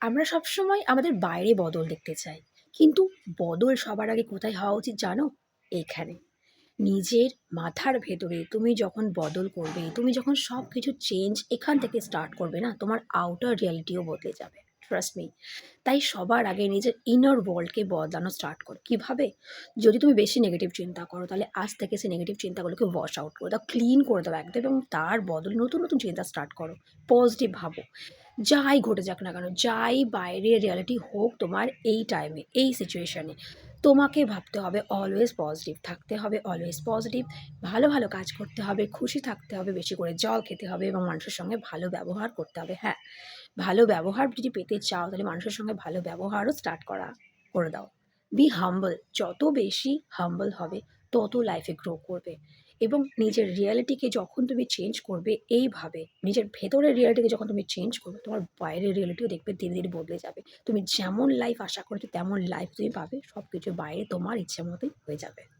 আমরা সবসময় আমাদের বাইরে বদল দেখতে চাই। কিন্তু বদল সবার আগে কোথায় হওয়া উচিত জানো? এইখানে। নিজের মাথার ভেতরে তুমি যখন বদল করবে, তুমি যখন সবকিছু চেঞ্জ এখান থেকে স্টার্ট করবে না, তোমার আউটার রিয়ালিটিও বদলে যাবে। Trust me. তাই সবার আগে নিজের ইনার ওয়ার্ল্ডকে বদলানো স্টার্ট করো। কিভাবে? যদি তুমি বেশি নেগেটিভ চিন্তা করো, তাহলে আজ থেকে সেই নেগেটিভ চিন্তাগুলোকে ওয়াশ আউট করে দাও, ক্লিন করে দাও একদম এবং তার বদলে নতুন, নতুন চিন্তা স্টার্ট করো। পজিটিভ ভাবো। যাই ঘটে যাক না কেন, যাই বাইরের রিয়ালিটি হোক তোমার এই টাইমে, এই সিচুয়েশনে, তোমাকে ভাবতে হবে অলওয়েজ পজিটিভ, থাকতে হবে অলওয়েজ পজিটিভ, ভালো, ভালো কাজ করতে হবে, খুশি থাকতে হবে, বেশি করে জল খেতে হবে এবং মানুষের সঙ্গে ভালো ব্যবহার করতে হবে। হ্যাঁ, ভালো ব্যবহার যদি পেতে চাও তাহলে মানুষের সঙ্গে ভালো ব্যবহারও স্টার্ট করে দাও। বি হাম্বল, যত বেশি হাম্বল হবে তত লাইফে গ্রো করবে এবং নিজের রিয়ালিটিকে যখন তুমি চেঞ্জ করবে এইভাবে, নিজের ভেতরের রিয়ালিটিকে যখন তুমি চেঞ্জ করবে, তোমার বাইরের রিয়ালিটিও দেখবে ধীরে, ধীরে বদলে যাবে। তুমি যেমন লাইফ আশা করেছো তেমন লাইফ তুমি পাবে। সবকিছু বাইরে তোমার ইচ্ছে মতোই হয়ে যাবে।